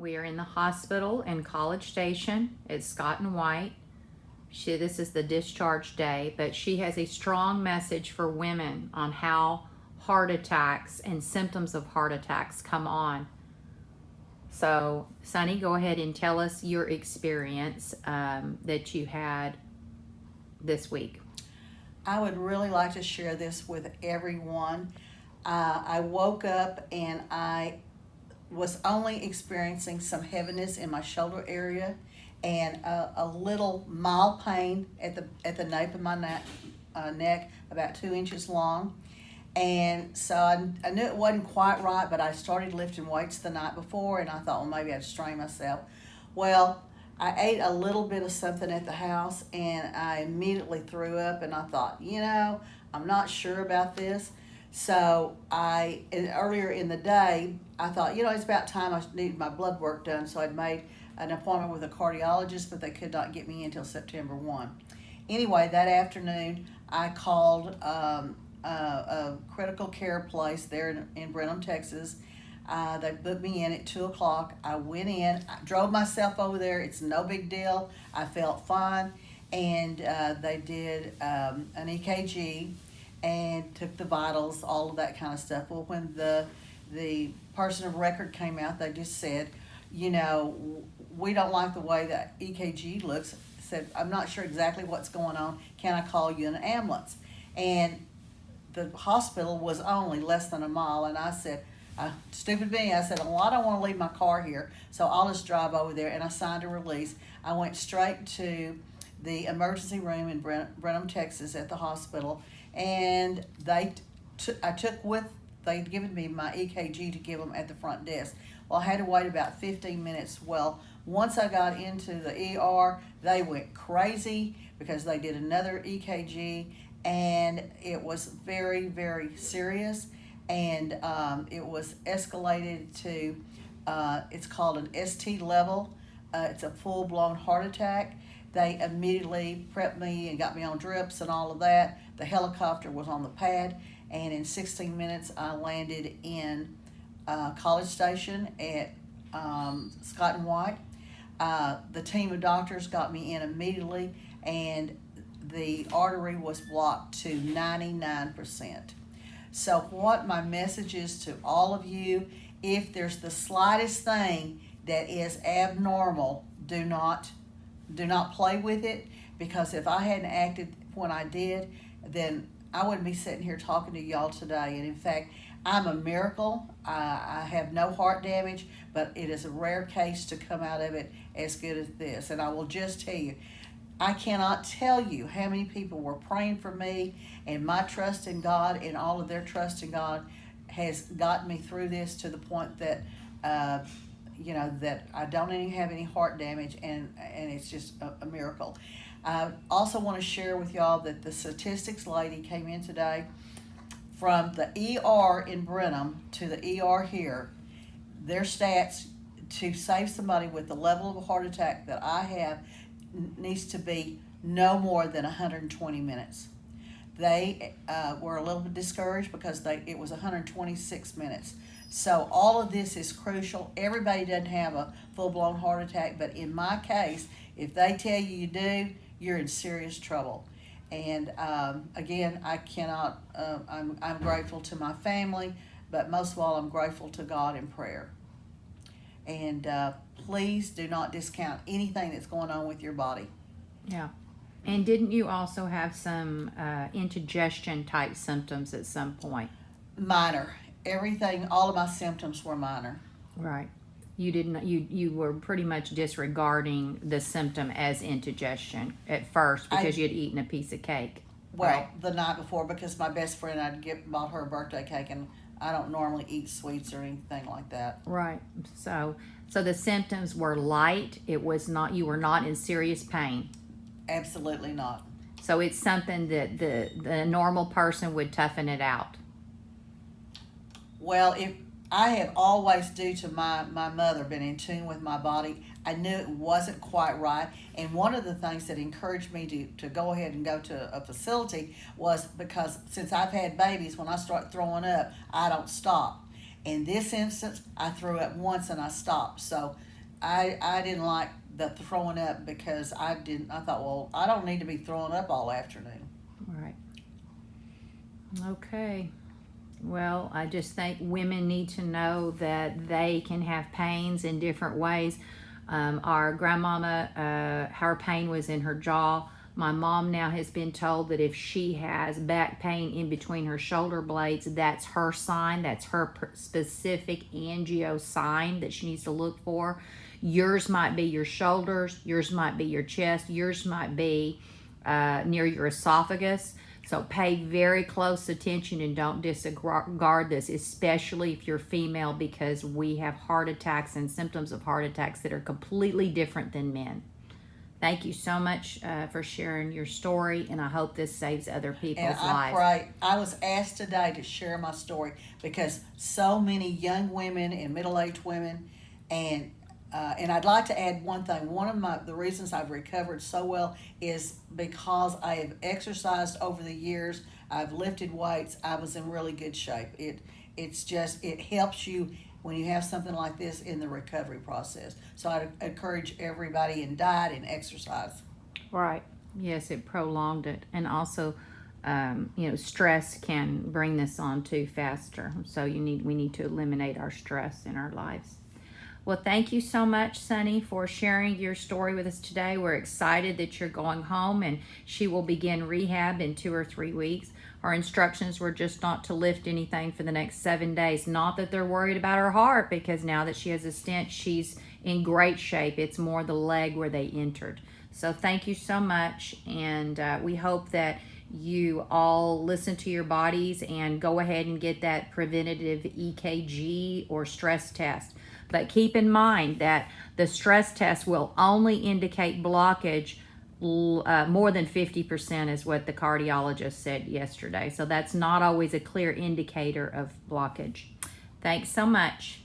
We are in the hospital in College Station. It's Scott and White. This is the discharge day, but she has a strong message for women on how heart attacks and symptoms of heart attacks come on. So, Sunny, go ahead and tell us your experience that you had this week. I would really like to share this with everyone. I woke up and I was only experiencing some heaviness in my shoulder area and a little mild pain at the nape of my neck, about 2 inches long. And so I knew it wasn't quite right, but I started lifting weights the night before, and I thought, well, maybe I'd strain myself. Well, I ate a little bit of something at the house, and I immediately threw up, and I thought, I'm not sure about this. So earlier in the day, I thought, it's about time I needed my blood work done, so I'd made an appointment with a cardiologist, but they could not get me in until September 1. Anyway, that afternoon, I called a critical care place there in Brenham, Texas. They booked me in at 2 o'clock. I went in, I drove myself over there. It's no big deal. I felt fine. And they did an EKG and took the vitals, all of that kind of stuff. Well, when the person of record came out, they just said, we don't like the way that EKG looks. Said, I'm not sure exactly what's going on. Can I call you an ambulance? And the hospital was only less than a mile, and I said, stupid me, I said, well, I don't want to leave my car here, so I'll just drive over there, and I signed a release. I went straight to the emergency room in Brenham, Texas at the hospital, and they'd given me my EKG to give them at the front desk. Well, I had to wait about 15 minutes. Well, once I got into the ER, they went crazy because they did another EKG, and it was very, very serious, and it was escalated to, it's called an ST level. It's a full-blown heart attack. They immediately prepped me and got me on drips and all of that. The helicopter was on the pad, and in 16 minutes, I landed in College Station at Scott and White. The team of doctors got me in immediately, and the artery was blocked to 99%. So what my message is to all of you, if there's the slightest thing that is abnormal, do not play with it, because if I hadn't acted when I did, then I wouldn't be sitting here talking to y'all today. And in fact, I'm a miracle. I have no heart damage, but it is a rare case to come out of it as good as this. And I will just tell you, I cannot tell you how many people were praying for me, and my trust in God and all of their trust in God has gotten me through this to the point that, that I don't even have any heart damage, and it's just a miracle. I also want to share with y'all that the statistics lady came in today from the ER in Brenham to the ER here. Their stats to save somebody with the level of a heart attack that I have needs to be no more than 120 minutes. They were a little bit discouraged because it was 126 minutes. So all of this is crucial. Everybody doesn't have a full-blown heart attack, but in my case, if they tell you you do, you're in serious trouble. And again, I cannot, I'm grateful to my family, but most of all, I'm grateful to God in prayer. And please do not discount anything that's going on with your body. Yeah. And didn't you also have some indigestion type symptoms at some point? Minor. Everything, all of my symptoms were minor. Right. You didn't. You were pretty much disregarding the symptom as indigestion at first because you had eaten a piece of cake. Well, right? The night before, because my best friend, bought her a birthday cake, and I don't normally eat sweets or anything like that. Right. So the symptoms were light. It was not. You were not in serious pain. Absolutely not. So it's something that the normal person would toughen it out. Well, if I had always, due to my mother, been in tune with my body, I knew it wasn't quite right. And one of the things that encouraged me to go ahead and go to a facility was because since I've had babies, when I start throwing up, I don't stop. In this instance, I threw up once and I stopped. So I didn't like the throwing up because I thought, well, I don't need to be throwing up all afternoon. Right. Okay. Well, I just think women need to know that they can have pains in different ways. Our grandmama, her pain was in her jaw. My mom now has been told that if she has back pain in between her shoulder blades, that's her sign. That's her specific angio sign that she needs to look for. Yours might be your shoulders. Yours might be your chest. Yours might be near your esophagus. So pay very close attention and don't disregard this, especially if you're female, because we have heart attacks and symptoms of heart attacks that are completely different than men. Thank you so much for sharing your story, and I hope this saves other people's And I lives. pray. I was asked today to share my story because so many young women and middle-aged women, and I'd like to add one thing. One of the reasons I've recovered so well is because I have exercised over the years. I've lifted weights. I was in really good shape. It helps you when you have something like this in the recovery process. So I encourage everybody in diet and exercise. Right. Yes, it prolonged it, and also, stress can bring this on too faster. So we need to eliminate our stress in our lives. Well, thank you so much, Sunny, for sharing your story with us today. We're excited that you're going home, and she will begin rehab in 2 or 3 weeks. Our instructions were just not to lift anything for the next 7 days. Not that they're worried about her heart, because now that she has a stent, she's in great shape. It's more the leg where they entered. So thank you so much, and we hope that you all listen to your bodies and go ahead and get that preventative EKG or stress test. But keep in mind that the stress test will only indicate blockage more than 50% is what the cardiologist said yesterday. So that's not always a clear indicator of blockage. Thanks so much.